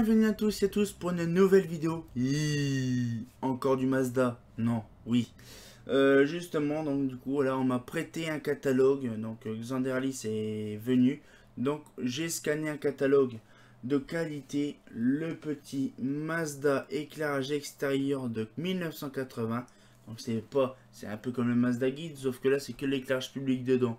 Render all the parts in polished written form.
Bienvenue à tous et à tous pour une nouvelle vidéo. Encore du Mazda. Non, oui. Justement, donc du coup, là, on m'a prêté un catalogue. Donc, Xanderalis est venu. Donc, j'ai scanné un catalogue de qualité. Le petit Mazda éclairage extérieur de 1980. Donc, c'est un peu comme le Mazda Guide, sauf que là, c'est que l'éclairage public dedans.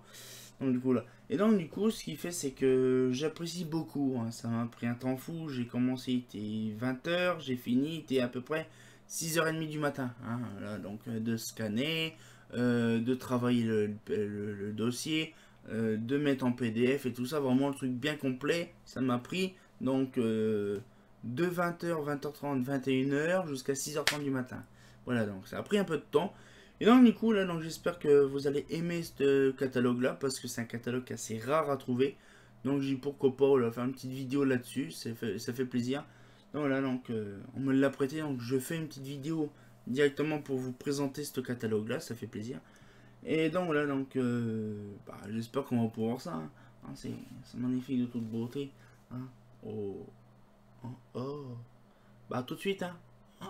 Donc du coup là. Et donc du coup ce qui fait c'est que j'apprécie beaucoup. Hein. Ça m'a pris un temps fou. J'ai commencé, il était 20 h, j'ai fini, il était à peu près 6h30 du matin. Hein. Là, donc de scanner, de travailler le dossier, de mettre en PDF et tout ça. Vraiment le truc bien complet. Ça m'a pris donc de 20 h, 20h30, 21 h jusqu'à 6h30 du matin. Voilà, donc ça a pris un peu de temps. Et donc du coup là, j'espère que vous allez aimer ce catalogue là, parce que c'est un catalogue assez rare à trouver. Donc j'ai dit pourquoi pas, on va faire une petite vidéo là-dessus, ça fait plaisir. Donc voilà, donc on me l'a prêté, donc je fais une petite vidéo directement pour vous présenter ce catalogue là, ça fait plaisir. Et donc voilà, donc j'espère qu'on va pouvoir ça. Hein. Hein, c'est magnifique de toute beauté. Hein. Oh. Oh. Oh. Bah tout de suite. Hein. Ah.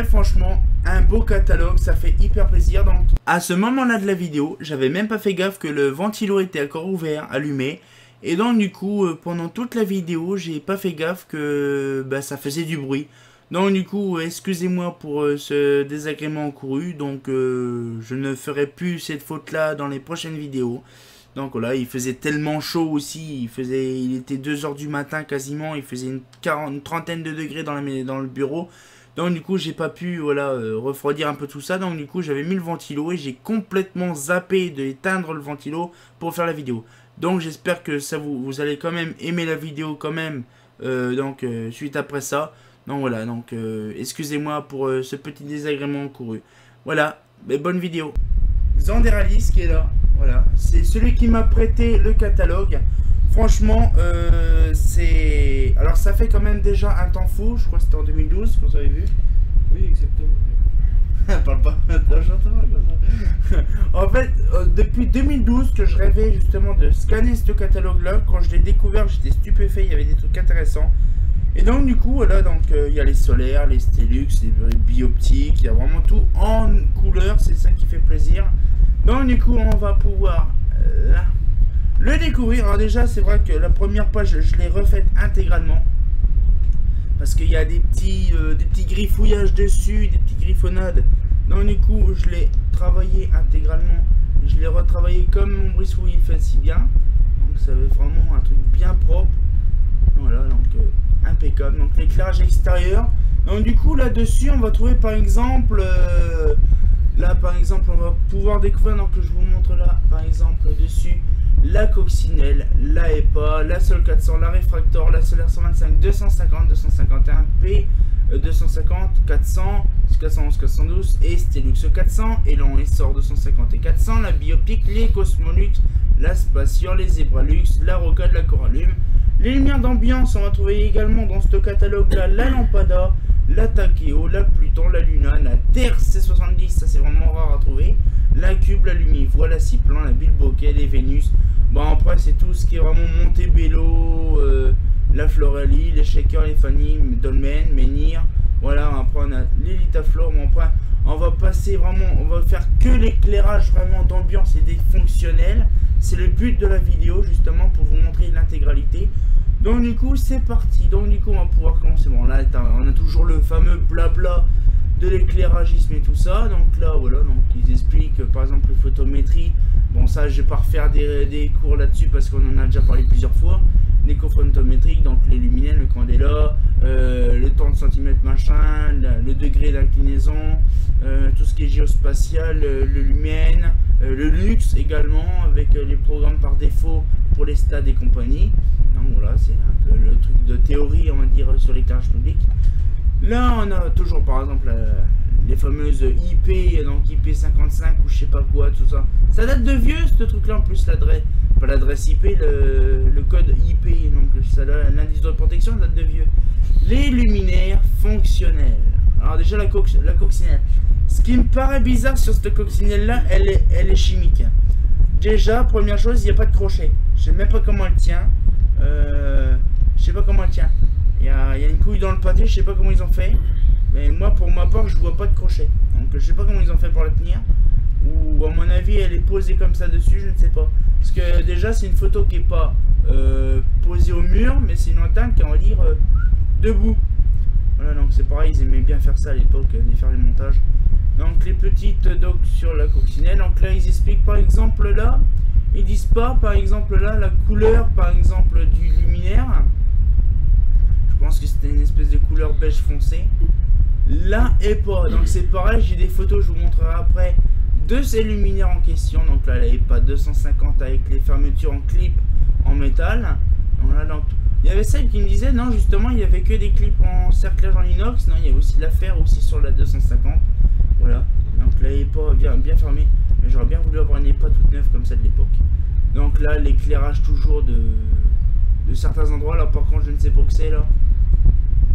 Franchement, un beau catalogue, ça fait hyper plaisir. Donc, à ce moment-là de la vidéo, j'avais même pas fait gaffe que le ventilo était encore ouvert, allumé. Et donc, du coup, pendant toute la vidéo, j'ai pas fait gaffe que ça faisait du bruit. Donc, du coup, excusez-moi pour ce désagrément couru. Donc, je ne ferai plus cette faute-là dans les prochaines vidéos. Donc, voilà, il faisait tellement chaud aussi. Il était 2 h du matin quasiment. Il faisait une trentaine de degrés dans le bureau. Donc du coup j'ai pas pu refroidir un peu tout ça. Donc du coup j'avais mis le ventilo et j'ai complètement zappé d'éteindre le ventilo pour faire la vidéo. Donc j'espère que ça vous allez quand même aimer la vidéo quand même. Suite après ça. Donc voilà, donc excusez-moi pour ce petit désagrément couru. Voilà, mais bonne vidéo. Xanderalis qui est là. Voilà, c'est celui qui m'a prêté le catalogue. Franchement, alors ça fait quand même déjà un temps fou, je crois que c'était en 2012, vous avez vu. Oui, exactement. Parle pas, en fait, depuis 2012 que je rêvais justement de scanner ce catalogue-là. Quand je l'ai découvert, j'étais stupéfait, il y avait des trucs intéressants. Et donc du coup, voilà, donc il y a les solaires, les Stelux, les bioptiques, il y a vraiment tout en couleur, c'est ça qui fait plaisir. Donc du coup, on va pouvoir le découvrir. Alors déjà c'est vrai que la première page je l'ai refaite intégralement parce qu'il y a des petits griffouillages dessus, des petites griffonnades. Donc du coup je l'ai travaillé intégralement, je l'ai retravaillé comme mon Brisou il fait si bien. Donc ça va vraiment un truc bien propre. Voilà, donc impeccable. Donc l'éclairage extérieur. Donc du coup là dessus on va trouver par exemple on va pouvoir découvrir, donc je vous montre là par exemple dessus la coccinelle, la EPA, la Sol 400, la Refractor, la Solaire 125, 250, 251, P, 250, 400, 411, 412 et Stelux 400, Elan Essor 250 et 400, la Biopic, les Cosmolux, la Spacior, les Zebralux, la Rocade, la Corallum. Les lumières d'ambiance, on va trouver également dans ce catalogue là la Lampada, la Takeo, la Pluton, la Luna, la Terre C70, ça c'est vraiment rare à trouver, la Cube, la Lumivoie, la Ciplan, la Bilboquet, les Vénus. Bon après c'est tout ce qui est vraiment Montebello, la Floralie, les Shakers, les Fanny, Dolmen, Menhir. Voilà, après on a l'Elitaflore. Bon après on va passer vraiment, on va faire que l'éclairage vraiment d'ambiance et des fonctionnels. C'est le but de la vidéo justement pour vous montrer l'intégralité. Donc du coup c'est parti. Donc du coup on va pouvoir commencer. Bon là on a toujours le fameux blabla de l'éclairagisme et tout ça. Donc là voilà, donc ils expliquent par exemple les photométries. Bon ça je vais pas refaire des cours là-dessus parce qu'on en a déjà parlé plusieurs fois. Les cours photométriques, donc les luminelles, le candela, le temps de centimètre machin, le degré d'inclinaison, tout ce qui est géospatial, le lumen, le luxe également avec les programmes par défaut pour les stades et compagnie. Donc voilà, c'est un peu le truc de théorie on va dire sur l'éclairage public. Là on a toujours par exemple les fameuses IP, donc IP55 ou je sais pas quoi, tout ça. Ça date de vieux ce truc là en plus, l'adresse, pas l'adresse IP, le code IP, donc l'indice de protection date de vieux. Les luminaires fonctionnels. Alors déjà la coccinelle. Ce qui me paraît bizarre sur cette coccinelle là, elle est chimique. Déjà, première chose, il n'y a pas de crochet. Je sais même pas comment elle tient. Je sais pas comment elle tient. Il y a une couille dans le pâté, je sais pas comment ils ont fait. Mais moi, pour ma part, je vois pas de crochet. Donc je sais pas comment ils ont fait pour la tenir. Ou à mon avis, elle est posée comme ça dessus, je ne sais pas. Parce que déjà, c'est une photo qui est pas posée au mur, mais c'est une antenne qui est, on va dire, debout. Voilà, donc c'est pareil, ils aimaient bien faire ça à l'époque, faire les montages. Donc les petites docs sur la coccinelle. Donc là, ils expliquent par exemple là, ils disent pas par exemple là la couleur par exemple du luminaire. Je pense que c'était une espèce de couleur beige foncé. Là et pas. Donc c'est pareil, j'ai des photos, je vous montrerai après, de ces luminaires en question. Donc là, elle n'est pas 250 avec les fermetures en clip en métal. Voilà, donc il y avait celle qui me disait non, justement, il n'y avait que des clips en cerclage en inox. Non, il y a aussi l'affaire aussi sur la 250. Voilà, donc là, elle n'est pas bien fermée. Mais j'aurais bien voulu avoir une EPA toute neuve comme ça de l'époque. Donc là, l'éclairage toujours de certains endroits. Là, par contre, je ne sais pas que c'est là.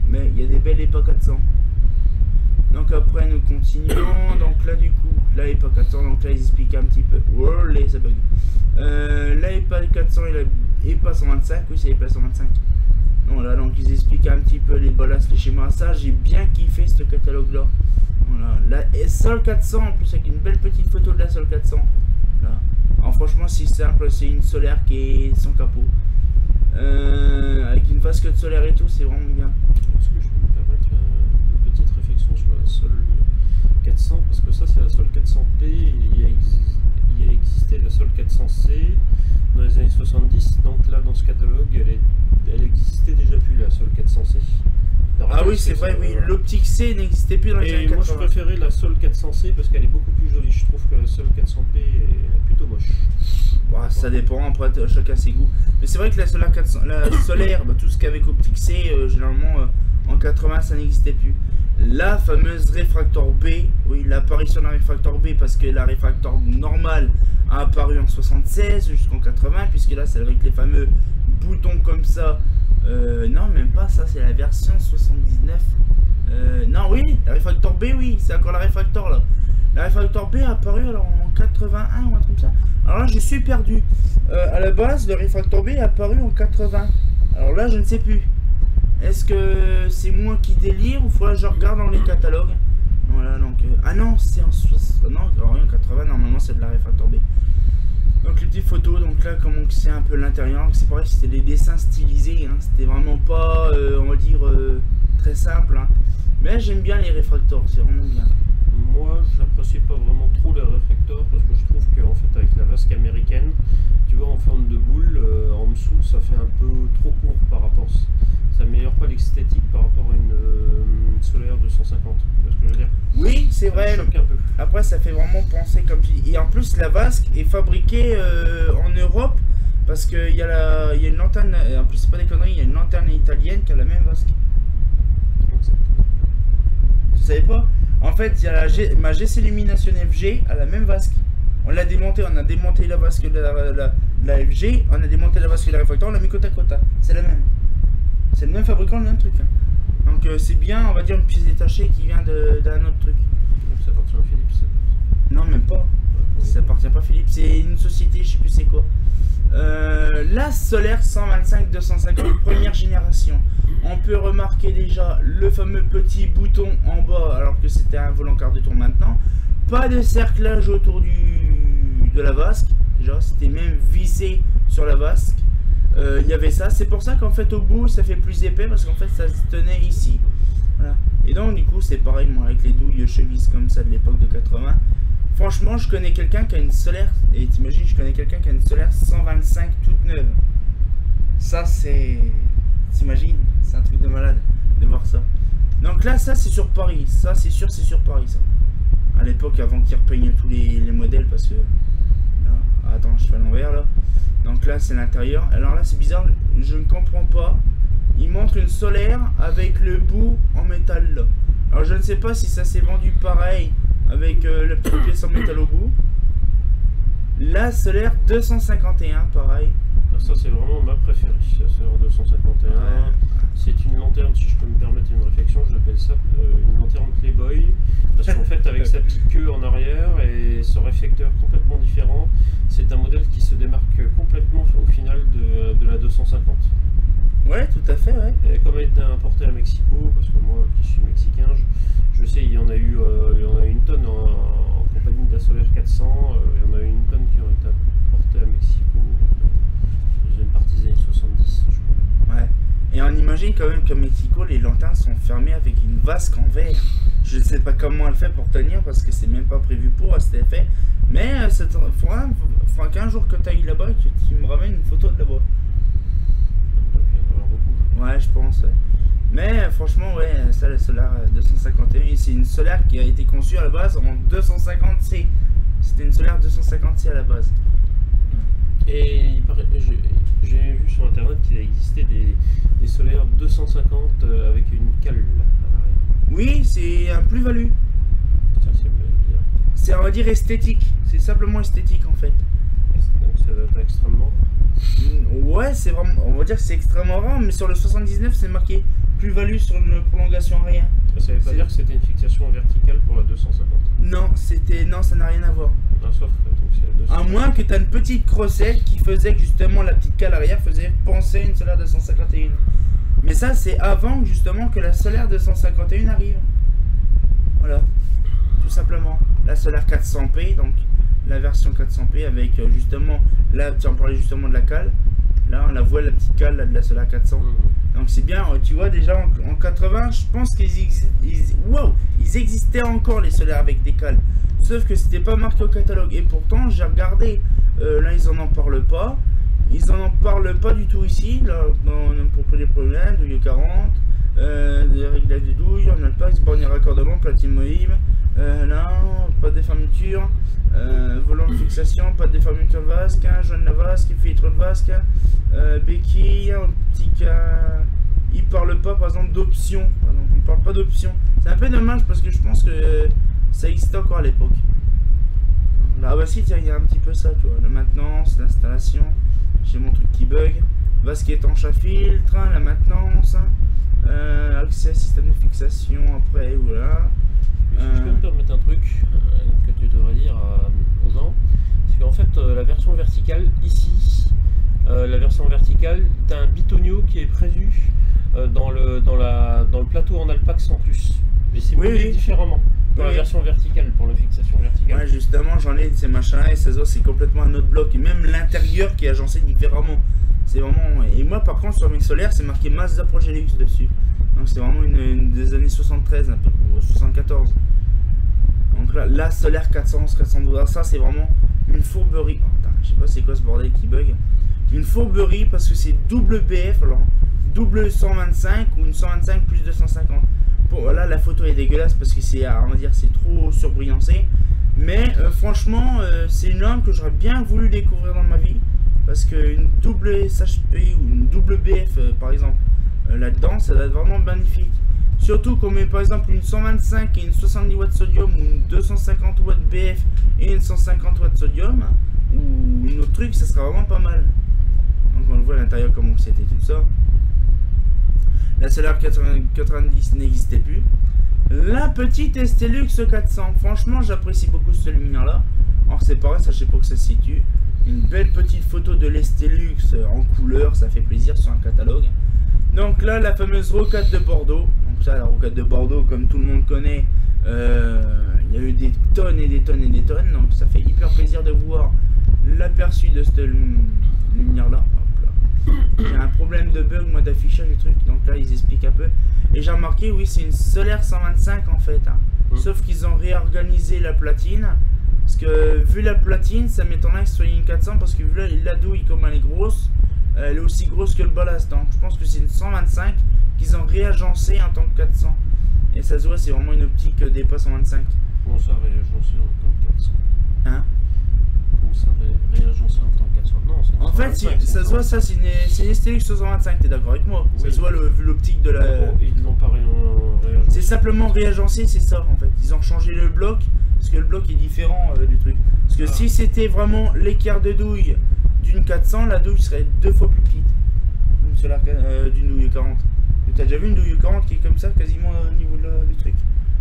Mais il y a des belles EPA 400. Donc après nous continuons, donc là du coup, là EPA 400, donc là ils expliquent un petit peu, Wouah, ça bug. Là EPA 400 et la EPA 125, oui c'est EPA 125. Donc là donc ils expliquent un petit peu les ballasts, les schémas, ça j'ai bien kiffé ce catalogue là. Voilà, la Sol 400 en plus avec une belle petite photo de la Sol 400. Là. Alors franchement c'est simple, c'est une solaire qui est sans capot. Avec une vasque de solaire et tout, c'est vraiment bien. Est-ce que je peux me permettre une petite réflexion sur la Sol 400, parce que ça c'est la Sol 400P, il y a existé la Sol 400C dans les années 70, donc là dans ce catalogue elle existait déjà plus la Sol 400C. Ah oui c'est vrai, oui, voilà. L'optique C n'existait plus dans les années 80. Moi je préférais la Sol 400C parce qu'elle est beaucoup plus jolie, je trouve que la Sol 400P est plutôt moche. Bah, ça dépend, après chacun ses goûts. Mais c'est vrai que la solaire, bah, tout ce qu'avec optique C, généralement en 80 ça n'existait plus. La fameuse réfractor B, oui, l'apparition de la réfractor B, parce que la réfractor normale a apparu en 76 jusqu'en 80, puisque là c'est avec les fameux boutons comme ça. Non, même pas, ça c'est la version 79. Non, oui, la réfractor B, oui, c'est encore la réfractor là. La réfractor B a apparu alors en 81 ou un truc comme ça. Alors là je suis perdu. À la base, le réfractor B est apparu en 80. Alors là je ne sais plus. Est-ce que c'est moi qui délire ou faut que je regarde dans les catalogues? Voilà donc. Ah non, c'est en 60. Non, en 80, normalement c'est de la réfractor B. Donc les petites photos, donc là comment c'est un peu l'intérieur. C'est pareil, c'était des dessins stylisés. Hein. C'était vraiment pas, on va dire, très simple. Hein. Mais j'aime bien les réfractors, c'est vraiment bien. Moi, j'apprécie pas vraiment trop les réfractors parce que je trouve qu'en fait, avec la vasque américaine, tu vois, en forme de boule, en dessous, ça fait un peu trop court par rapport. Ça améliore pas l'esthétique par rapport à une solaire 250. Tu vois ce que je veux dire? Oui, c'est vrai. Un peu. Après, ça fait vraiment penser comme tu dis. Et en plus, la vasque est fabriquée en Europe parce qu'il y a une lanterne. En plus, c'est pas des conneries, il y a une lanterne italienne qui a la même vasque. Tu savais pas? En fait, il y a ma GC Illumination FG à la même vasque. On l'a démonté, on a démonté la vasque de la FG, on a démonté la vasque de la réfractor, on l'a mis côte à côte. C'est la même. C'est le même fabricant, le même truc. Hein. Donc c'est bien, on va dire, une pièce détachée qui vient d'un autre truc. Ça appartient à Philips, ça. Non, même pas. Ça appartient pas à Philips, c'est une société, je sais plus c'est quoi. La solaire 125-250 première génération. On peut remarquer déjà le fameux petit bouton en bas, alors que c'était un volant quart de tour maintenant. Pas de cerclage autour de la vasque. Déjà, c'était même vissé sur la vasque. Il y avait ça. C'est pour ça qu'en fait, au bout, ça fait plus épais parce qu'en fait, ça se tenait ici. Voilà. Et donc, du coup, c'est pareil, moi, avec les douilles chevilles comme ça de l'époque de 80. Franchement, je connais quelqu'un qui a une solaire, et t'imagines, je connais quelqu'un qui a une solaire 125 toute neuve. Ça, c'est... T'imagines, c'est un truc de malade de voir ça. Donc là, ça, c'est sur Paris. Ça, c'est sûr, c'est sur Paris, ça. À l'époque, avant qu'ils repeignent tous les modèles, parce que... Là, attends, je fais à l'envers, là. Donc là, c'est l'intérieur. Alors là, c'est bizarre, je ne comprends pas. Il montre une solaire avec le bout en métal, là. Alors, je ne sais pas si ça s'est vendu pareil avec la petite pièce en métal au bout. La solaire 251, pareil. Ça, c'est vraiment ma préférée, la solaire 251. son réflecteur complètement différent. C'est un modèle qui se démarque complètement au final de la 250. Ouais, tout à fait, ouais. Et comme elle était importée à Mexico, parce que moi qui suis mexicain, je sais il y en a eu une tonne en compagnie de la Solaire 400, il y en a eu une tonne qui ont été importées à Mexico dans une partie des années 70. Je crois. Ouais. Et on imagine quand même qu'à Mexico, les lanternes sont fermées avec une vasque en verre. Je ne sais pas comment elle fait pour tenir parce que c'est même pas prévu pour à cet effet. Mais il faudra qu'un jour que tu ailles là-bas, tu me ramènes une photo de là-bas. Ouais, je pense. Ouais. Mais franchement, ouais, ça, la Solaire 251, c'est une Solaire qui a été conçue à la base en 250C. C'était une Solaire 250C à la base. Et j'ai vu sur internet qu'il existait des Solaires 250 avec une cale à l'arrière. Oui, c'est un plus-value. Ça, c'est bizarre. C'est, on va dire, esthétique. C'est simplement esthétique en fait. Donc ça doit être extrêmement. Ouais, c'est vraiment, on va dire que c'est extrêmement rare, mais sur le 79, c'est marqué plus-value sur une prolongation arrière. Ça veut pas dire que c'était une fixation verticale pour la 250. Non, ça n'a rien à voir. Non, sauf que donc c'est la 250. À moins que tu as une petite crossette qui faisait que justement la petite cale arrière faisait penser à une Solaire 251. Mais ça, c'est avant justement que la Solaire 251 arrive. Voilà, tout simplement. La Solaire 400p, donc la version 400p avec justement, là, tu en parlais justement de la cale. Là, on la voit, la petite cale là, de la Solaire 400. Donc c'est bien, tu vois, déjà en 80, je pense qu'ils existaient encore les Solaires avec des cales. Sauf que c'était pas marqué au catalogue. Et pourtant, j'ai regardé, là, ils en parlent pas. Ils en parlent pas du tout ici, là, pour des problèmes, douille 40, des réglages de douille, on a le pack, bornier raccordement, platine moïbe, là, pas de fermeture, volant de fixation, pas de fermeture vasque, joint de la vasque, filtre de vasque, béquille, optique, ils parlent pas par exemple d'options, ils parlent pas d'options. C'est un peu dommage parce que je pense que ça existait encore à l'époque. Là, bah si, tiens, il y a un petit peu ça, tu vois, la maintenance, l'installation. J'ai mon truc qui bug, vasque étanche à filtre, la maintenance, accès à système de fixation après, voilà. Je peux me permettre un truc que tu devrais dire aux gens, c'est qu'en fait la version verticale ici, la version verticale, tu as un bitonio qui est prévu dans le plateau en Alpax en plus, mais c'est modulé différemment. Pour la version verticale, pour la fixation verticale. Ouais, justement, j'en ai de ces machins-là et ça se voit, c'est complètement un autre bloc. Et même l'intérieur qui est agencé différemment. C'est vraiment. Et moi, par contre, sur mes solaires, c'est marqué Mazda Progelux dessus. Donc, c'est vraiment une des années 73, un peu, ou 74. Donc là, la Solaire 411, 412, ça, c'est vraiment une fourberie. Oh, putain, je sais pas c'est quoi ce bordel qui bug. Une fourberie parce que c'est double BF, alors double 125 ou une 125 plus 250. Bon, là la photo est dégueulasse parce que c'est, on va dire, c'est trop surbrillancé. Mais franchement, c'est une lampe que j'aurais bien voulu découvrir dans ma vie. Parce qu'une double SHP ou une double BF par exemple, là-dedans, ça va être vraiment magnifique. Surtout qu'on met par exemple une 125 et une 70 watts sodium ou une 250 watts BF et une 150 watts sodium ou une autre truc, ça sera vraiment pas mal. Donc on le voit à l'intérieur comment c'était tout ça. La Solaire 90 n'existait plus. La petite Stelux 400, franchement j'apprécie beaucoup ce luminaire là. Alors c'est pareil, ça je sais pas où ça se situe. Une belle petite photo de l'Stelux en couleur, ça fait plaisir sur un catalogue. Donc là la fameuse rocade de Bordeaux. Donc ça, la rocade de Bordeaux, comme tout le monde connaît, il y a eu des tonnes et des tonnes et des tonnes. Donc ça fait hyper plaisir de voir l'aperçu de cette lumière là. J'ai un problème de bug moi d'affichage et trucs, donc là ils expliquent un peu. Et j'ai remarqué, oui, c'est une Solaire 125 en fait, hein. Sauf qu'ils ont réorganisé la platine. Parce que vu la platine, ça m'étonnerait que ce soit une 400 parce que vu la douille comme elle est grosse, elle est aussi grosse que le ballast. Donc je pense que c'est une 125 qu'ils ont réagencé en tant que 400. Et ça se voit, c'est vraiment une optique DEPA 125. Comment ça réagencé en tant que 400 hein? Comment ça réagencé en tant que 400? Non, c'est en fait, ça se voit, ça c'est une Stelux 125, t'es d'accord avec moi? Oui. Ça se voit vu l'optique de la... Ils l'ont pas réagencé. C'est simplement réagencé, c'est ça en fait. Ils ont changé le bloc, parce que le bloc est différent du truc. Parce que si c'était vraiment l'écart de douille d'une 400, la douille serait 2 fois plus petite. D'une douille 40. T'as déjà vu une douille 40 qui est comme ça, quasiment au niveau du truc?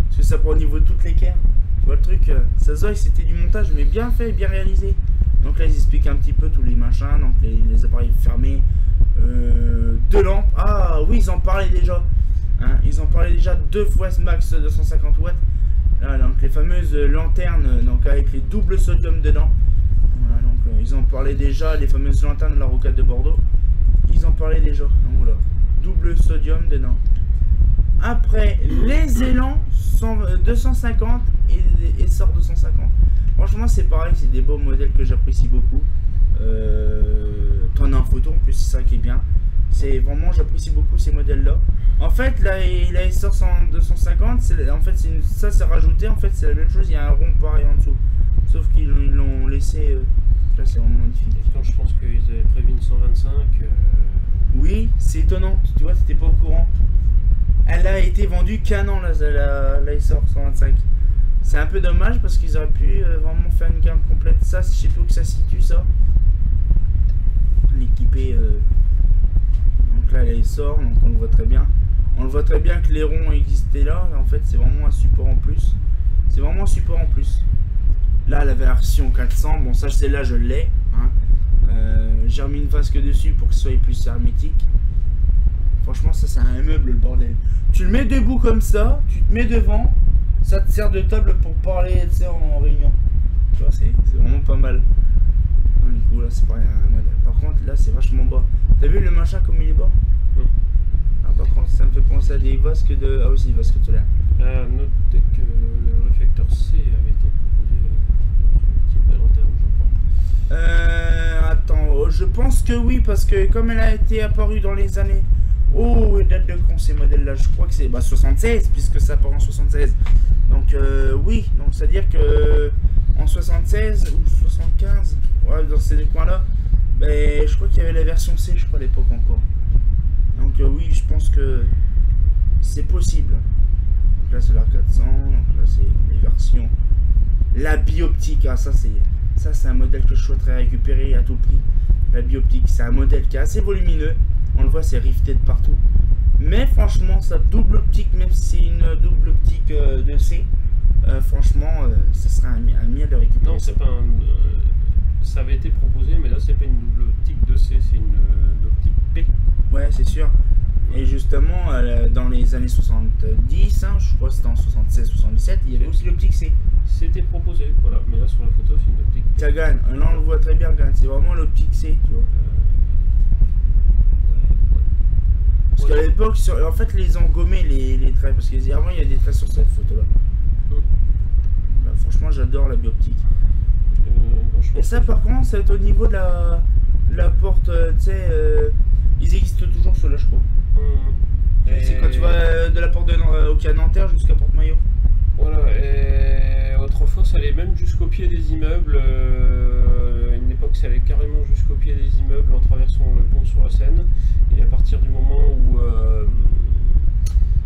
Parce que ça prend au niveau de toute l'équerre. Tu vois le truc, ça se voit que c'était du montage, mais bien fait, bien réalisé. Donc là, ils expliquent un petit peu tous les machins, donc les appareils fermés, deux lampes. Ah oui, ils en parlaient déjà. Hein, ils en parlaient déjà 2 fois max 250 watts. Là, donc les fameuses lanternes, donc avec les doubles sodium dedans. Voilà, donc ils en parlaient déjà, les fameuses lanternes de la rocade de Bordeaux. Ils en parlaient déjà. Donc voilà, double sodium dedans. Après, les élans 250 et sort 250. Franchement, c'est pareil, c'est des beaux modèles que j'apprécie beaucoup. T'en as en photo en plus, c'est ça qui est bien. C'est vraiment, j'apprécie beaucoup ces modèles-là. En fait, là, la SR 250, en fait, ça c'est rajouté. En fait, c'est la même chose. Il y a un rond pareil en dessous, sauf qu'ils l'ont laissé. Là, c'est vraiment magnifique. Et quand je pense qu'ils avaient prévu une 125. Oui, c'est étonnant. Tu vois, t'étais pas au courant. Elle a été vendue qu'un an, la SR 125. C'est un peu dommage parce qu'ils auraient pu vraiment faire une gamme complète. Ça, je sais plus où que ça se situe, ça. L'équipé. Donc là, elle sort, donc on le voit très bien. On le voit très bien que les ronds existaient là. En fait, c'est vraiment un support en plus. C'est vraiment un support en plus. Là, la version 400, bon, ça, celle-là, je l'ai. Hein. J'ai remis une vasque dessus pour que ce soit plus hermétique. Franchement, ça, c'est un meuble, le bordel. Tu le mets debout comme ça, tu te mets devant. Ça te sert de table pour parler, tu sais, en réunion. Tu vois, c'est vraiment pas mal. Du coup, là, c'est pas un modèle. Par contre, là, c'est vachement bas. T'as vu le machin comme il est bas? Ah, par contre, ça me fait penser à des vasques de... Ah oui, c'est des vasques solaires. Notez que le réflecteur C avait été proposé sur le type de lanterne, je crois. Attends, je pense que oui, parce que comme elle a été apparue dans les années... Oh, date de quand ces modèles-là? Je crois que c'est 76, puisque ça part en 76. Donc, oui, donc c'est-à-dire que en 76 ou 75, ouais, dans ces coins-là, ben, je crois qu'il y avait la version C, je crois, à l'époque encore. Donc, oui, je pense que c'est possible. Donc là, c'est la 400, donc là, c'est les versions. La bioptique, ah, ça, c'est un modèle que je souhaiterais récupérer à tout prix. La bioptique, c'est un modèle qui est assez volumineux. On le voit, c'est rifté de partout. Mais franchement, sa double optique, même si c'est une double optique de C, franchement, ça serait un miel de récupérer. Non, c'est pas un... ça avait été proposé, mais là, c'est pas une double optique de C, c'est une optique P. Ouais, c'est sûr. Et justement, dans les années 70, hein, je crois que c'était en 76-77, il y avait aussi l'optique C. C'était proposé, voilà. Mais là, sur la photo, c'est une optique P. Ça gagne. Là, on le voit très bien, c'est vraiment l'optique C, tu vois. Parce qu'à l'époque, en fait, ils ont gommé les traits. Parce qu'avant, il y a des traits sur cette photo-là. Bah, franchement, j'adore la bioptique. Et ça, par contre, c'est au niveau de la porte, tu sais, ils existent toujours ceux-là, je crois. C'est quand tu vas de la porte au Nanterre jusqu'à Porte-Maillot. Voilà, et autrefois, ça allait même jusqu'au pied des immeubles. À une époque, ça allait carrément jusqu'au pied des immeubles en traversant le pont sur la Seine. Et à partir du moment où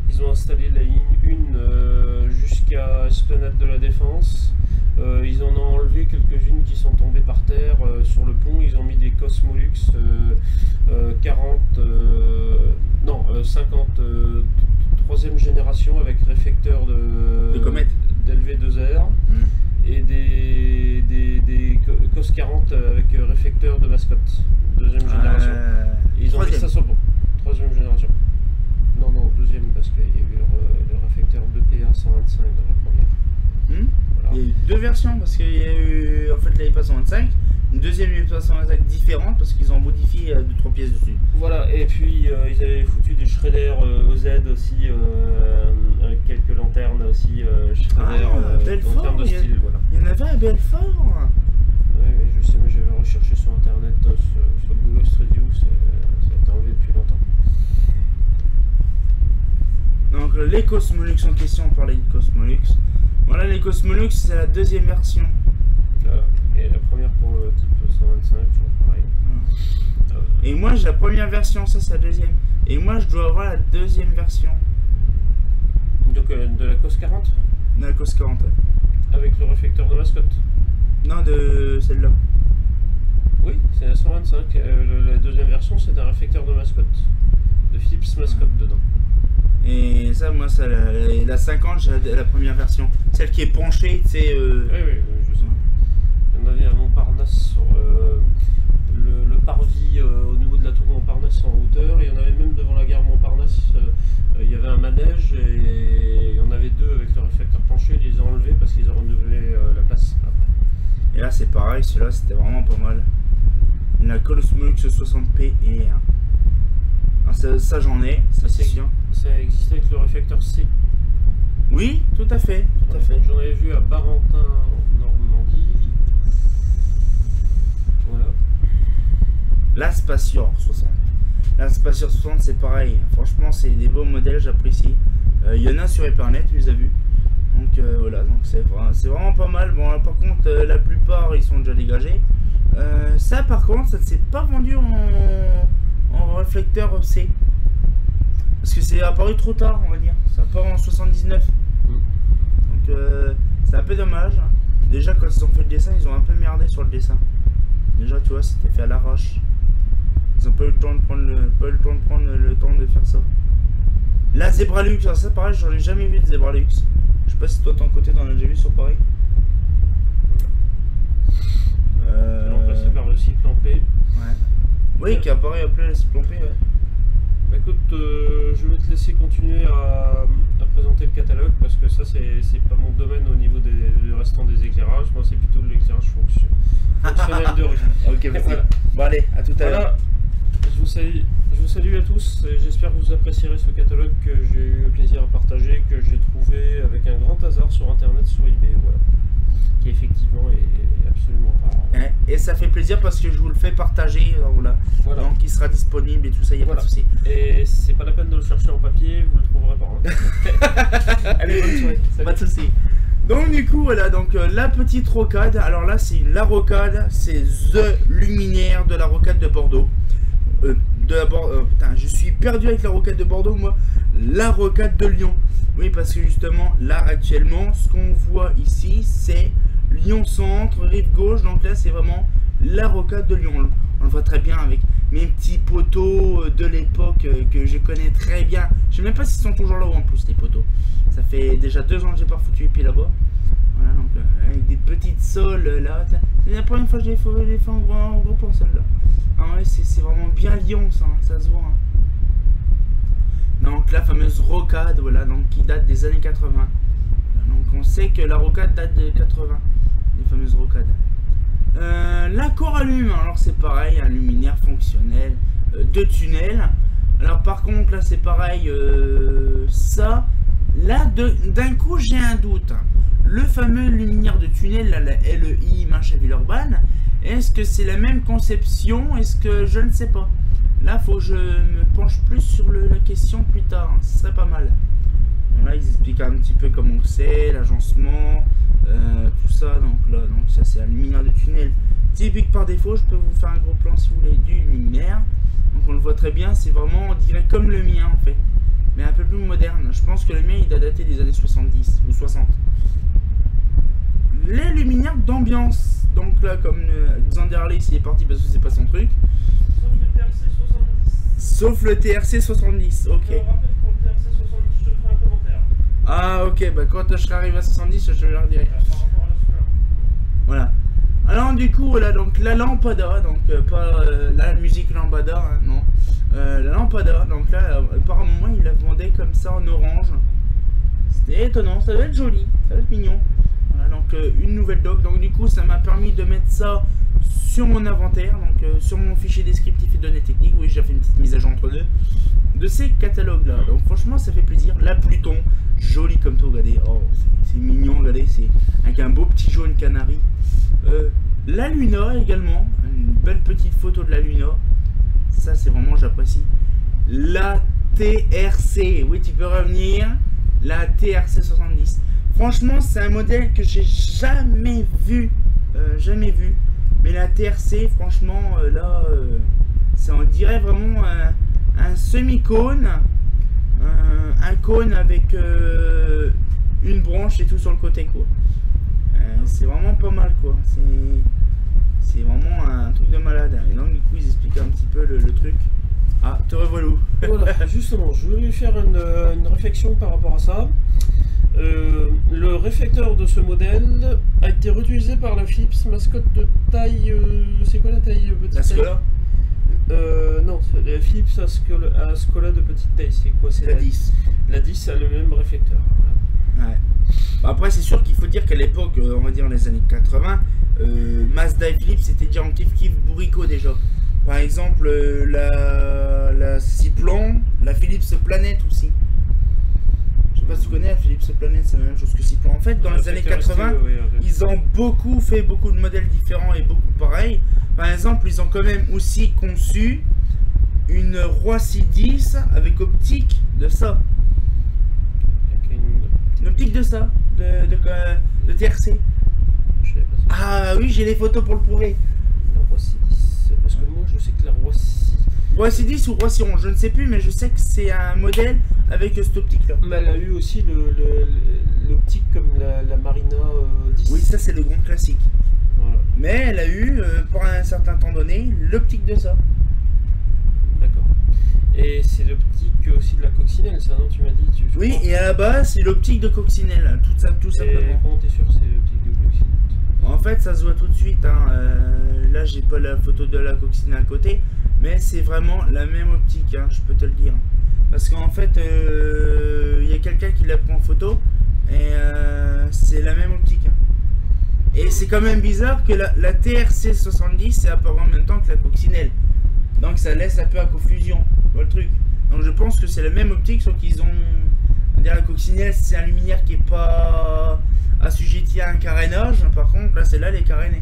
ils ont installé la ligne 1 jusqu'à Esplanade de la Défense, ils en ont enlevé quelques-unes qui sont tombées par terre sur le pont. Ils ont mis des Cosmolux 50 troisième génération avec réflecteur de comète d'LV2R et des COS 40 avec réflecteur de mascotte deuxième génération. Et ils ont mis ça sur le pont. Troisième génération. Non, deuxième parce qu'il y a eu le réflecteur BPA 125 dans la première. Voilà. Il y a eu deux versions parce qu'il y a eu en fait la IPA 125, une deuxième IPA 125 différente parce qu'ils ont modifié 2-3 pièces dessus. Voilà, et puis ils avaient foutu des Schrader OZ aussi, avec quelques lanternes aussi, Schrader en termes de style. Voilà. Il y en avait à Belfort. Oui, je sais, mais j'avais recherché sur internet, sur Google Street View, ça a été enlevé depuis longtemps. Donc les Cosmolux en question, on parlait de Cosmolux. Voilà, les Cosmolux, c'est la deuxième version. Voilà. Et la première pour le type 125, toujours pareil. Et moi j'ai la première version, ça c'est la deuxième. Et moi je dois avoir la deuxième version. Donc de la COS 40 ? De la COS 40, ouais. Avec le réflecteur de mascotte ? Non, de celle-là. Oui, c'est la 125. La deuxième version, c'est un réflecteur de mascotte. De Philips mascotte dedans. Et ça, moi, ça, la 50, j'ai la première version. Celle qui est penchée, tu sais. Oui, je sais. Il y en avait à Montparnasse sur le parvis au niveau de la tour Montparnasse en hauteur. Il y en avait même devant la gare Montparnasse. Il y avait un manège et il y en avait deux avec le réflecteur penché. Ils les ont enlevés parce qu'ils ont renouvelé la place après. Et là, c'est pareil, celui-là, c'était vraiment pas mal. La Cosmolux 60p et. Ça j'en ai, ça c'est bien. Ça existait avec le réflecteur C. Oui, tout à fait, tout à fait. J'en avais vu à Barentin en Normandie. Voilà. La Spatior 60. La Spatior 60 c'est pareil. Franchement c'est des beaux modèles, j'apprécie. Il y en a sur Ethernet, tu les as vus. Donc voilà, donc c'est vraiment pas mal. Bon là, par contre la plupart ils sont déjà dégagés. Ça par contre ça ne s'est pas vendu en réflecteur C. Parce que c'est apparu trop tard, on va dire. Ça part en 79. Donc c'est un peu dommage. Déjà quand ils ont fait le dessin, ils ont un peu merdé sur le dessin. Déjà tu vois, c'était fait à l'arrache. Ils ont pas eu le temps de prendre le temps de faire ça. La Zebralux, alors ça pareil, j'en ai jamais vu de Zebralux. Je sais pas si toi de ton côté t'en as déjà vu sur Paris. Remplacé par le cycle en P. Ouais. Oui, qui apparaît appelé le cycle en P, ouais. Bah écoute, je vais te laisser continuer à présenter le catalogue parce que ça c'est pas mon domaine au niveau du restant des éclairages. Moi c'est plutôt de l'éclairage fonctionnel de rue. Ok, merci. Voilà. Bon allez, à tout à l'heure. Je vous salue à tous et j'espère que vous apprécierez ce catalogue que j'ai eu le plaisir à partager, que j'ai trouvé avec un grand hasard sur internet, sur eBay, voilà. Qui effectivement est absolument rare. Et ça fait plaisir parce que je vous le fais partager, voilà. Donc il sera disponible et tout ça, il n'y a pas de souci. Et c'est pas la peine de le chercher en papier, vous le trouverez pas. Hein. Allez, bonne soirée, pas de souci. Donc du coup voilà, donc la petite rocade, alors là c'est la rocade, c'est The Luminaire de la rocade de Bordeaux. Putain, je suis perdu avec la rocade de Bordeaux, moi. La rocade de Lyon. Oui, parce que justement, là, actuellement, ce qu'on voit ici, c'est Lyon Centre, rive gauche. Donc là, c'est vraiment la rocade de Lyon. On le voit très bien avec mes petits poteaux de l'époque que je connais très bien. Je sais même pas s'ils sont toujours là-haut en plus, les poteaux. Ça fait déjà 2 ans que j'ai pas foutu les pieds là-bas. Voilà, donc avec des petites soles là. C'est la première fois que je les fais en gros plan celle-là. Ah ouais, c'est vraiment bien Lyon ça, hein, ça se voit. Hein. Donc la fameuse rocade, voilà, donc qui date des années 80. Donc on sait que la rocade date de 80, les fameuses rocades. La Corallume, alors c'est pareil, un luminaire fonctionnel de tunnel. Alors par contre là c'est pareil, ça, là d'un coup j'ai un doute. Le fameux luminaire de tunnel, là, la LEI machin Villeurbanne, est-ce que c'est la même conception? Est-ce que je ne sais pas. Là, faut que je me penche plus sur la question plus tard. Hein. Ce serait pas mal. Bon, là, ils expliquent un petit peu comment c'est, l'agencement, tout ça. Donc là, donc ça, c'est un luminaire de tunnel typique par défaut. Je peux vous faire un gros plan si vous voulez du luminaire. Donc on le voit très bien. C'est vraiment, on dirait comme le mien en fait, mais un peu plus moderne. Je pense que le mien, il doit dater des années 70 ou 60. Les luminaires d'ambiance. Donc là, comme Xander Harley, il est parti parce que c'est pas son truc. Sauf le TRC 70. Ok. Je rappelle pour le TRC 70, je ferai un commentaire. Ah ok, bah quand je serai arrivé à 70, je leur dirai. Par rapport à la Voilà. Alors du coup, voilà, donc la lampada, donc pas la musique lambada, hein, non. La lampada, donc là, apparemment, il la vendait comme ça en orange. C'était étonnant, ça va être joli, ça va être mignon. Voilà, donc une nouvelle doc, donc du coup ça m'a permis de mettre ça sur mon inventaire, donc sur mon fichier descriptif et données techniques. Oui, j'ai fait une petite mise à jour entre deux de ces catalogues là, donc franchement ça fait plaisir. La Pluton, joli comme tout, regardez, oh c'est mignon, regardez, c'est avec un beau petit jaune canari. La Luna également, une belle petite photo de la Luna, ça c'est vraiment, j'apprécie. La TRC, oui tu peux revenir, la TRC 70. Franchement, c'est un modèle que j'ai jamais vu, mais la TRC, franchement, là, ça on dirait vraiment un semi-cône, un cône avec une branche et tout sur le côté, quoi. C'est vraiment pas mal, quoi. C'est vraiment un truc de malade. Et donc, du coup, ils expliquent un petit peu le truc. Ah, te revoilà. Voilà, justement, je voulais faire une réflexion par rapport à ça. Le réflecteur de ce modèle a été réutilisé par la Philips mascotte de taille. C'est quoi la taille petite La Scola? Non, c'est la Philips Ascola de petite taille. C'est quoi? C'est la 10. La 10 a le même réflecteur. Voilà. Ouais. Bah après, c'est sûr qu'il faut dire qu'à l'époque, on va dire les années 80, Mazda et Philips c'était déjà en kiff-kiff bourricot déjà. Par exemple, la Cyplan, la Philips Planet aussi. Je sais pas si tu connais, la Philips Planet, c'est la même chose que Cyplan. En fait, dans les années 80, ils ont fait beaucoup de modèles différents et beaucoup pareils. Par exemple, ils ont quand même aussi conçu une Roissy 10 avec optique de ça. Une optique de ça, de TRC. Je savais pas ça. Ah oui, j'ai les photos pour le prouver. La Roissy 10, parce que moi je sais que la Roissy 10 ou Roissy 11, je ne sais plus, mais je sais que c'est un modèle avec cette optique là. Mais elle a eu aussi l'optique comme la Marina 10. Oui, ça c'est le grand classique. Voilà. Mais elle a eu, pour un certain temps donné, l'optique de ça. D'accord. Et c'est l'optique aussi de la coccinelle, ça, non? Tu m'as dit. Oui, et à la base, c'est l'optique de coccinelle, tout simplement. Et comment t'es sûr que c'est l'optique de coccinelle? En fait, ça se voit tout de suite. Hein. Là, j'ai pas la photo de la coccinelle à côté, mais c'est vraiment la même optique, hein, je peux te le dire. Parce qu'en fait, il y a quelqu'un qui la prend en photo, et c'est la même optique. Hein. Et c'est quand même bizarre que la TRC 70 c'est apparu en même temps que la coccinelle. Donc ça laisse un peu à confusion, le truc. Donc je pense que c'est la même optique, sauf qu'ils ont... La coccinelle, c'est un luminaire qui est pas assujetti à un carénage. Par contre, là, celle-là, elle est carénée.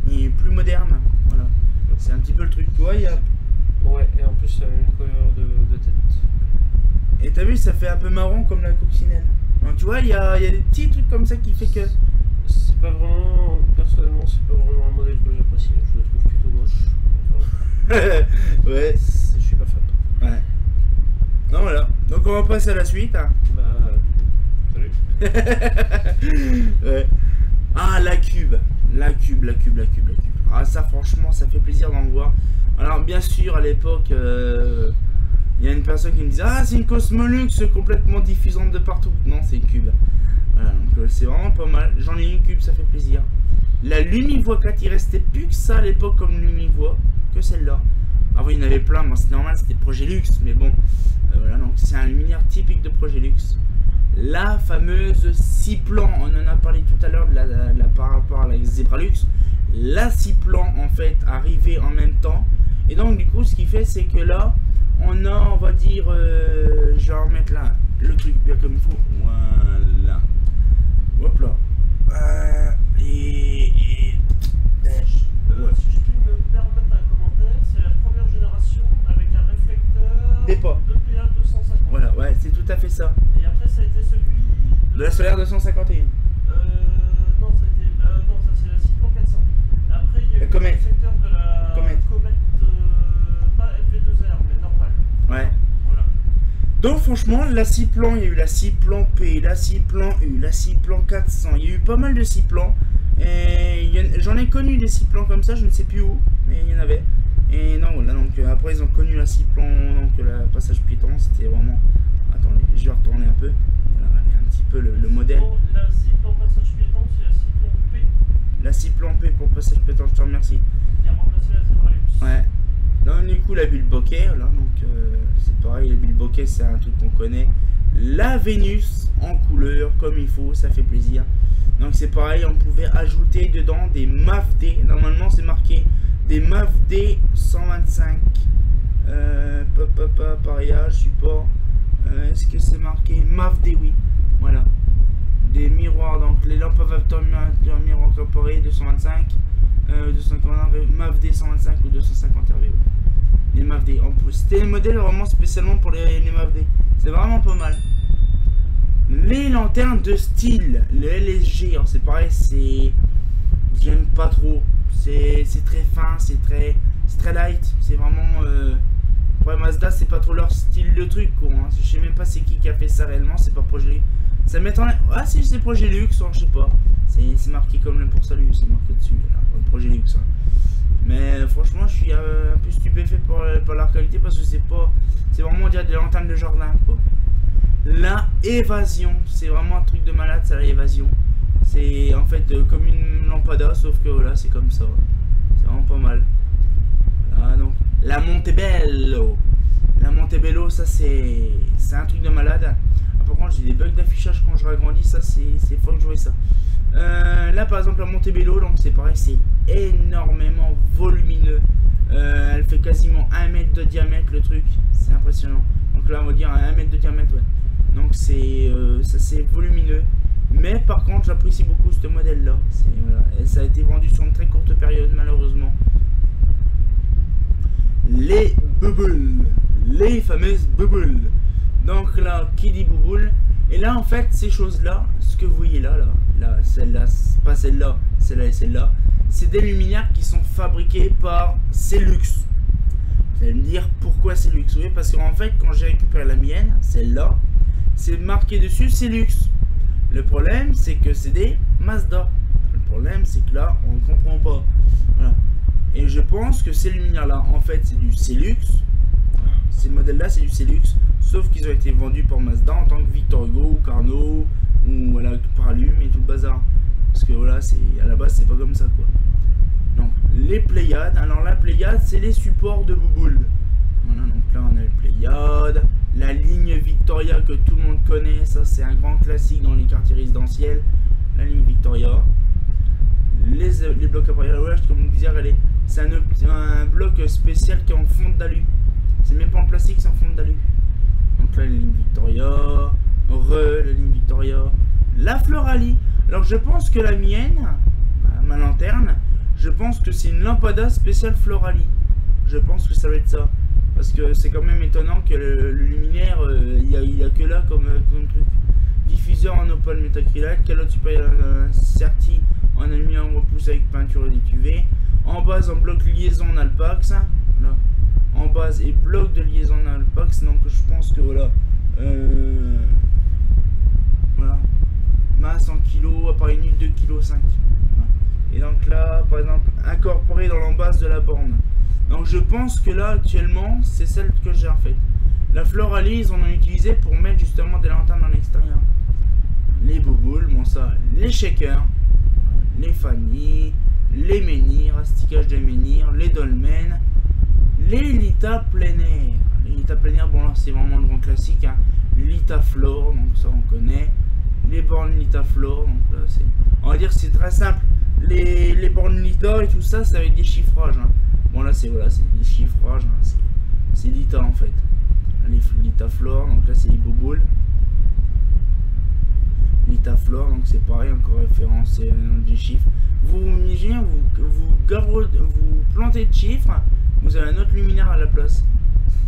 Il est plus moderne. Voilà. C'est un petit peu le truc. Tu vois, il y a... Ouais, et en plus, ça a une couleur de tête. Et t'as vu, ça fait un peu marron comme la coccinelle. Donc tu vois, il y a des petits trucs comme ça qui fait que... C'est pas vraiment... Personnellement, c'est pas vraiment un modèle que j'apprécie. Je le trouve plutôt moche. Enfin, ouais. Je suis pas fan. Ouais. Non, voilà. Donc on va passer à la suite. Hein. Bah... Salut. Ouais. Ah, la cube. La cube. Ah, ça, franchement, ça fait plaisir d'en voir. Alors, bien sûr, à l'époque, il y a une personne qui me disait: ah, c'est une Cosmolux complètement diffusante de partout. Non, c'est une cube. Voilà, donc c'est vraiment pas mal. J'en ai une cube, ça fait plaisir. La Lumivoix 4, il restait plus que ça à l'époque comme Lumivoix, que celle-là. Avant, il y en avait plein, c'est normal, c'était Progelux, mais bon. Voilà, donc c'est un luminaire typique de Progelux. La fameuse Cyplan, on en a parlé tout à l'heure par rapport à la Zebralux. La Cyplan, en fait, arrivait en même temps. Et donc, du coup, ce qui fait, c'est que là, on a, on va dire, je vais remettre là le truc bien comme il faut. Voilà. Hop là. Si je puis me permettre un commentaire, c'est la première génération avec un réflecteur Dépa. EPA 250. Voilà, ouais, c'est tout à fait ça. Et après, ça a été celui De la solaire 251. non, ça c'est la Cyclone 400. Après, il y a eu le Comet. réflecteur de la Comet. Pas LV2R, mais normal. Ouais. Voilà. Donc franchement, la Cyplan, il y a eu la Cyplan P, la Cyplan U, la Cyplan 400, il y a eu pas mal de Cyplans. Et j'en ai connu des Cyplans comme ça, je ne sais plus où, mais il y en avait. Et non, voilà, donc après ils ont connu la Cyplan, donc la passage piéton, c'était vraiment... Attendez, je vais retourner un peu. Voilà, regardez un petit peu le modèle. La Cyclone passage piéton, c'est la Cyclone P. La Cyplan P pour passage piéton, je te remercie. Qui a remplacé la Zebralux. Ouais. Donc du coup la bulle bokeh, là, donc c'est pareil, la bulle bokeh c'est un truc qu'on connaît. La Vénus en couleur comme il faut, ça fait plaisir. Donc c'est pareil, on pouvait ajouter dedans des MAVD, normalement c'est marqué des MAVD 125. Appareillage, support, est-ce que c'est marqué MAVD? Oui, voilà. Des miroirs, donc les lampes à miroir incorporé 225. 250 MAVD 125 ou 250 RVO. Les MAVD en plus. C'était un modèle vraiment spécialement pour les MAVD. C'est vraiment pas mal. Les lanternes de style, le LSG, alors c'est pareil, c'est... J'aime pas trop. C'est très fin, c'est très light. C'est vraiment Après Mazda c'est pas trop leur style de truc quoi, hein. Je sais même pas c'est qui a fait ça réellement, c'est pas Projet. Ça m'étonne. Ah si c'est Projet Luxe, hein, je sais pas. C'est marqué comme le pour salut, c'est marqué dessus, là, Projet Luxe. Hein. Mais franchement je suis un peu stupéfait par leur qualité parce que c'est pas. C'est vraiment on dirait des lanternes de jardin quoi. La évasion, c'est vraiment un truc de malade ça, la évasion. C'est en fait comme une lampada sauf que voilà c'est comme ça. C'est vraiment pas mal. Voilà donc la Montebello. La Montebello ça c'est un truc de malade. Ah, par contre j'ai des bugs d'affichage quand je ragrandis, ça c'est faut que je vois ça. Là par exemple la Montebello donc c'est pareil, c'est énormément volumineux. Elle fait quasiment 1 mètre de diamètre le truc, c'est impressionnant. Donc là on va dire 1 mètre de diamètre ouais. Donc c'est volumineux. Mais par contre j'apprécie beaucoup ce modèle là. Voilà. Et ça a été vendu sur une très courte période malheureusement. Les bubbles, les fameuses bubbles. Donc là qui dit bubble. Et là en fait ces choses là, ce que vous voyez là, celle-là, pas celle-là, celle-là et celle-là, c'est des luminaires qui sont fabriqués par Celux. Vous allez me dire pourquoi Celux? Oui parce qu'en fait quand j'ai récupéré la mienne, celle-là, c'est marqué dessus Celux. Le problème c'est que c'est des Mazda. Le problème c'est que là on ne comprend pas. Voilà. Et je pense que ces luminaires là en fait c'est du Celux. Ces modèles là c'est du Celux. Sauf qu'ils ont été vendus par Mazda en tant que Victor Hugo ou Carnot ou voilà Paralume et tout le bazar. Parce que voilà c'est à la base c'est pas comme ça quoi. Donc les Pléiades. Alors la Pléiade c'est les supports de bouboule. Voilà donc là on a les Pléiades. La ligne Victoria que tout le monde connaît, ça c'est un grand classique dans les quartiers résidentiels. La ligne Victoria. Les blocs appareils, ouais, comme vous disais, c'est un bloc spécial qui est en fonte d'alu. C'est même pas en plastique, c'est en fonte d'alu. Donc là, la ligne Victoria, la ligne Victoria, la Floralie. Alors je pense que la mienne, ma lanterne, je pense que c'est une lampada spéciale Floralie. Je pense que ça va être ça. Parce que c'est quand même étonnant que le luminaire, il y a que là comme truc. Diffuseur en opale métacrylate, calotte supérieure sertie en aluminium repoussé avec peinture d'étuvée. En base en bloc liaison en alpax. Voilà. En base et bloc de liaison en alpax. Donc je pense que voilà. Voilà. Masse en kg, appareil nul 2,5 kg. Voilà. Et donc là, par exemple, incorporé dans l'embase de la borne. Donc je pense que là actuellement c'est celle que j'ai en fait. La Floralie ils en ont utilisé pour mettre justement des lanternes dans l'extérieur. Les boboules, bon ça, les shakers, les fanny, les menhirs, stickage de menhirs, les dolmens, les lita plein air. Les lita plein air, bon là c'est vraiment le grand classique, hein. Lita Flore, donc ça on connaît. Les bornes Lita Flore, donc là c'est, on va dire c'est très simple. Les bornes Lita et tout ça, c'est avec des chiffrages. Hein. Bon là c'est voilà, c'est des chiffrages, hein. C'est Lita en fait. Les Lita Flore, donc là c'est les boboules. Lita Flore, donc c'est pareil, encore référencé des chiffres. Vous imaginez, vous plantez de chiffres, vous avez un autre luminaire à la place.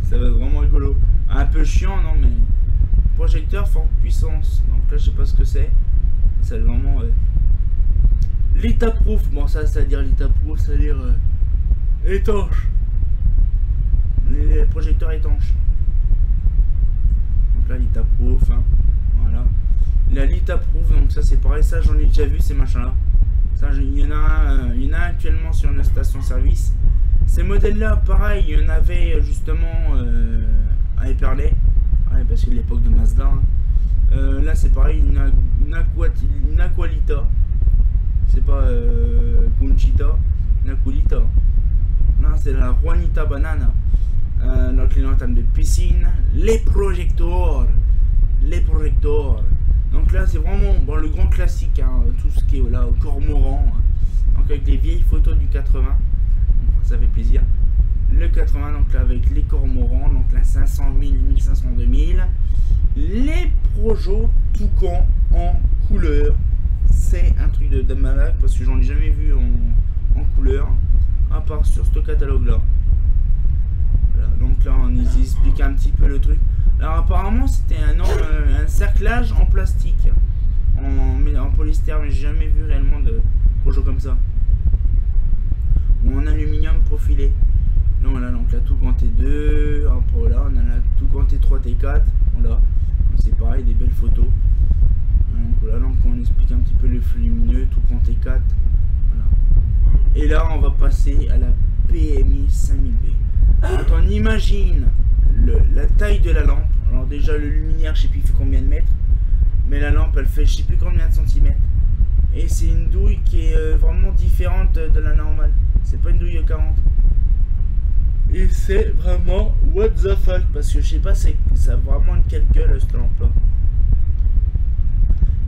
Ça va être vraiment rigolo. Un peu chiant, non mais. Projecteur forte puissance. Donc là je sais pas ce que c'est. Ça va vraiment. Lita Proof, bon ça veut dire Lita Proof, ça veut dire étanche. Les projecteurs étanches. Donc là Lita Proof, hein. Voilà. La Lita Proof, donc ça c'est pareil, ça j'en ai déjà vu ces machins là. Ça il y en a un actuellement sur une station service. Ces modèles là pareil, il y en avait justement à Épernay. Ouais, parce que l'époque de Mazda. Hein. Là c'est pareil, une Aqualita. C'est pas Conchita, une Aqualita. Non, c'est la Juanita Banana. Donc les lanternes de piscine, les projecteurs. Donc là c'est vraiment bon, le grand classique, hein, tout ce qui est là au cormoran. Hein. Donc avec les vieilles photos du 80, ça fait plaisir. Le 80 donc là avec les cormorans, donc là 500 000, 1500, 2000. Les Projo Toucan en couleur. C'est un truc de malade parce que j'en ai jamais vu en couleur à part sur ce catalogue là. Voilà, donc là on explique un petit peu le truc. Alors apparemment c'était un cerclage en plastique, en polyester, mais j'ai jamais vu réellement de projet comme ça. Ou en aluminium profilé. Non, voilà, donc la tout grand T2, hop, voilà, on a la tout grand T3, T4, voilà, c'est pareil, des belles photos. Donc voilà, donc on explique un petit peu le flux lumineux, tout grand T4, voilà. Et là, on va passer à la PMI 5000B. Quand on imagine la taille de la lampe, alors déjà le luminaire, je sais plus il fait combien de mètres, mais la lampe, elle fait je sais plus combien de centimètres. Et c'est une douille qui est vraiment différente de la normale. C'est pas une douille 40. Et c'est vraiment what the fuck, parce que je sais pas, ça a vraiment une quelle gueule cette lampe là.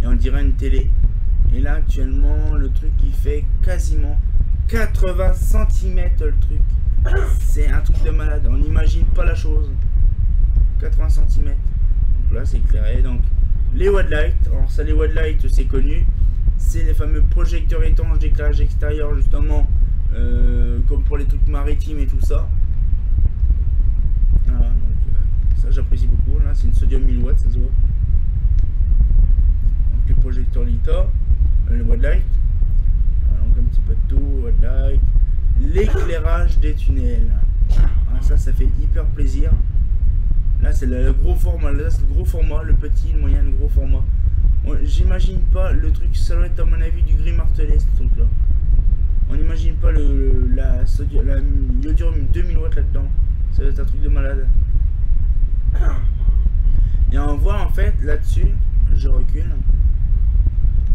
Et on dirait une télé. Et là actuellement le truc il fait quasiment 80 cm le truc. C'est un truc de malade, on n'imagine pas la chose. 80 cm. Donc là c'est éclairé. Donc les Wadlight, alors ça les Wadlight c'est connu. C'est les fameux projecteurs étanches d'éclairage extérieur justement, comme pour les trucs maritimes et tout ça. Voilà, donc ça j'apprécie beaucoup. Là c'est une sodium 1000 watts, ça se voit. Donc les projecteurs Lita, les Wadlight, donc un petit peu de tout, Wadlight. L'éclairage des tunnels, ça fait hyper plaisir. Là c'est le gros format, là c'est le gros format, le petit, le moyen, le gros format. J'imagine pas le truc, ça doit être à mon avis du gris martelé ce truc là. On n'imagine pas l'iodium 2000 watts là-dedans. Ça doit être un truc de malade. Et on voit en fait là-dessus, je recule.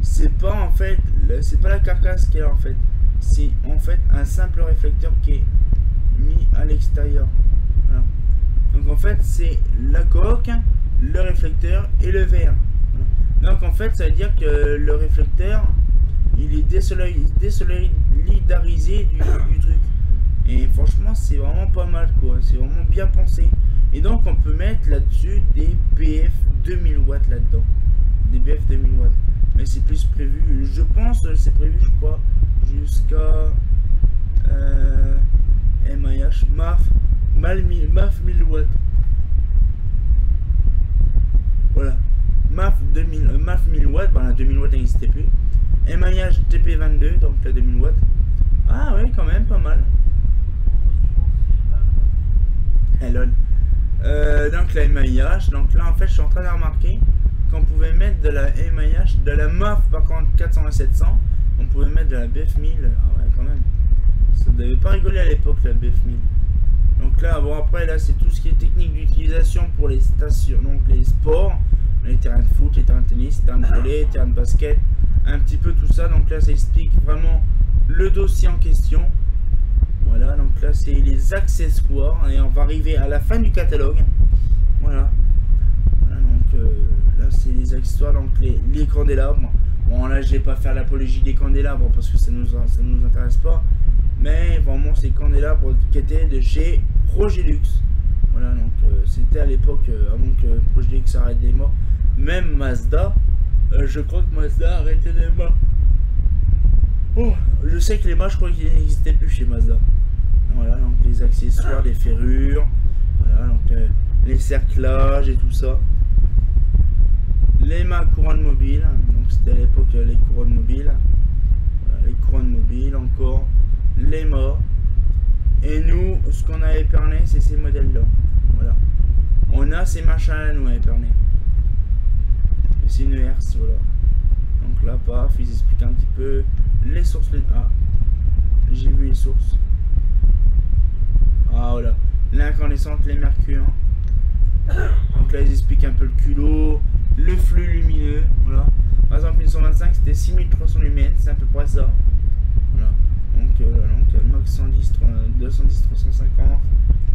C'est pas en fait, c'est pas la carcasse qui est là en fait. C'est en fait un simple réflecteur qui est mis à l'extérieur. Voilà. Donc en fait c'est la coque, le réflecteur et le verre. Voilà. Donc en fait ça veut dire que le réflecteur il est désolidarisé du truc. Et franchement c'est vraiment pas mal quoi, c'est vraiment bien pensé. Et donc on peut mettre là-dessus des BF 2000 watts là-dedans. Des BF 2000 watts. Mais c'est plus prévu, je pense, c'est prévu je crois, jusqu'à MAF 1000 watts. Voilà. MAF 1000 watts, ben la 2000 watts n'existait plus. MAH TP22, donc la 2000 watts. Ah oui, quand même, pas mal. Hello. Donc la MAH, donc là en fait je suis en train de remarquer qu'on pouvait mettre de la MAH, de la MAF par contre 400 et 700, on pouvait mettre de la BF 1000, ah ouais quand même. Ça ne devait pas rigoler à l'époque la BF 1000. Donc là, bon après là c'est tout ce qui est technique d'utilisation pour les stations, donc les sports, les terrains de foot, les terrains de tennis, les terrains de volley, les terrains de basket, un petit peu tout ça. Donc là ça explique vraiment le dossier en question. Voilà, donc là c'est les accessoires et on va arriver à la fin du catalogue. Voilà. Voilà donc là c'est les accessoires, donc les candélabres. Bon là je vais pas faire l'apologie des candélabres parce que ça nous intéresse pas. Mais vraiment ces candélabres qui étaient de chez Progilux. Voilà donc c'était à l'époque avant que Progilux arrête les morts. Même Mazda, je crois que Mazda arrêtait les morts. Oh, je sais que les mâts je crois qu'ils n'existaient plus chez Mazda. Voilà donc les accessoires, les ferrures, voilà donc les cerclages et tout ça. Les mâts couronnes mobiles, donc c'était à l'époque les couronnes mobiles. Voilà, les couronnes mobiles encore. Les mâts. Et nous, ce qu'on a éperné, c'est ces modèles-là. Voilà. On a ces machins-là, nous, à éperner. Et c'est une herse, voilà. Donc là, paf, ils expliquent un petit peu les sources. Ah, j'ai vu les sources. Ah, voilà. L'incandescente, les mercures. Donc là, ils expliquent un peu le culot, le flux lumineux. Voilà. Par exemple, une 125, c'était 6300 lumens, c'est à peu près ça. Voilà. Donc le MAX 110, 210, 350,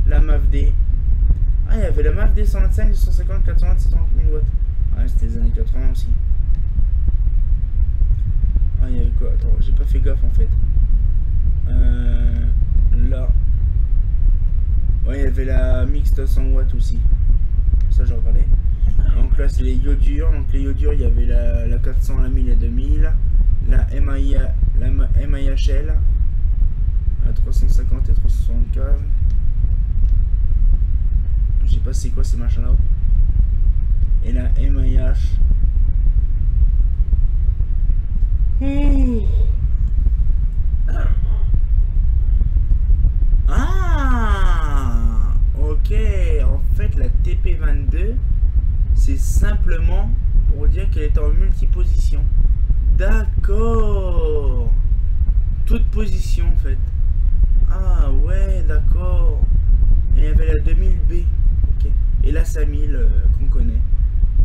la MAF-D. Ah, il y avait la MAF-D 125, 250, 420, 730 000 watts. Ah, c'était les années 80 aussi. Ah, il y avait quoi? Attends, j'ai pas fait gaffe en fait. Là. Ouais, il y avait la mixte 100 watts aussi. Ça, j'ai regardé. Donc là, c'est les iodures. Donc les iodures, il y avait la 400, la 1000 et 2000. La MIHL. À 350 et 375. Je sais pas c'est quoi ces machins là. Et la MIH. Ah, c'est simplement pour dire qu'elle est en multiposition. D'accord. Toute position en fait. Ah ouais, d'accord. Et il y avait la 2000B. Ok. Et la 5000 qu'on connaît.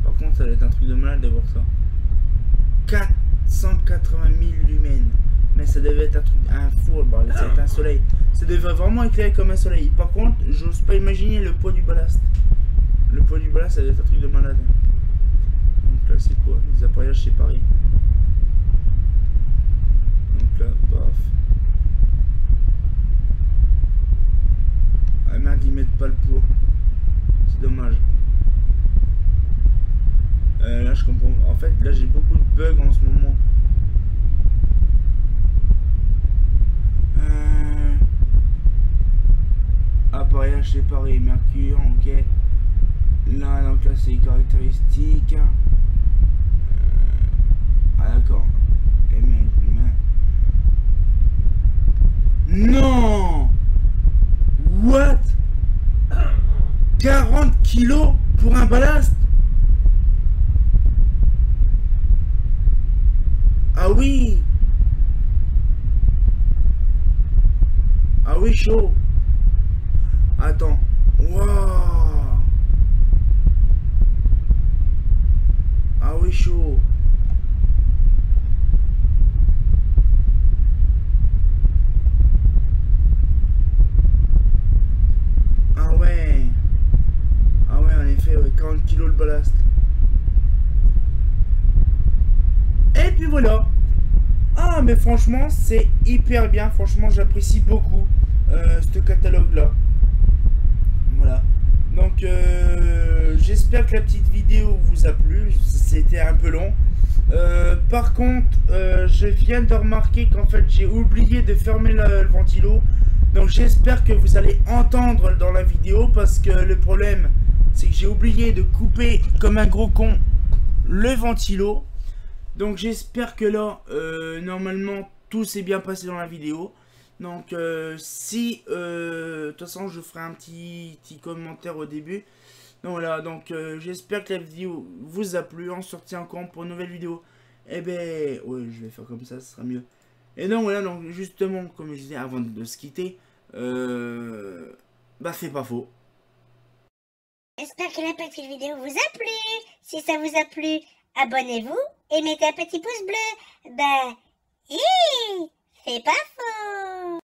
Par contre, ça va être un truc de malade de voir ça. 480 000 lumens. Mais ça devait être un truc, un four, bordel, ça devait être un soleil. Ça devait vraiment éclairer comme un soleil. Par contre, j'ose pas imaginer le poids du ballast. Le poids du ballast, ça devait être un truc de malade. Donc là, c'est quoi? Les appareillages séparés. Donc là, paf. Ah merde, ils mettent pas le poids. C'est dommage. Là, je comprends. En fait, là, j'ai beaucoup de bugs en ce moment. Appareillage séparé, mercure, ok. Là, donc là, c'est les caractéristiques. Ah, d'accord. Et non! What? 40 kilos pour un ballast? Ah oui! Ah oui, chaud! Attends. Waouh! Ah oui, chaud! Ah ouais! Ah ouais, en effet, ouais, 40 kilos le ballast. Et puis voilà! Ah, mais franchement, c'est hyper bien. Franchement, j'apprécie beaucoup ce catalogue-là. Voilà. Donc, j'espère que la petite vidéo vous a plu. C'était un peu long. Par contre, je viens de remarquer qu'en fait, j'ai oublié de fermer le ventilo. Donc, j'espère que vous allez entendre dans la vidéo. Parce que le problème, c'est que j'ai oublié de couper comme un gros con le ventilo. Donc j'espère que là, normalement, tout s'est bien passé dans la vidéo. Donc si, de toute façon, je ferai un petit commentaire au début. Donc voilà, donc j'espère que la vidéo vous a plu. On se retient encore pour une nouvelle vidéo. Eh ben, oui, je vais faire comme ça, ce sera mieux. Et donc voilà, donc justement, comme je disais avant de se quitter, bah c'est pas faux. J'espère que la petite vidéo vous a plu. Si ça vous a plu, abonnez-vous et mettez un petit pouce bleu. Ben, c'est pas faux.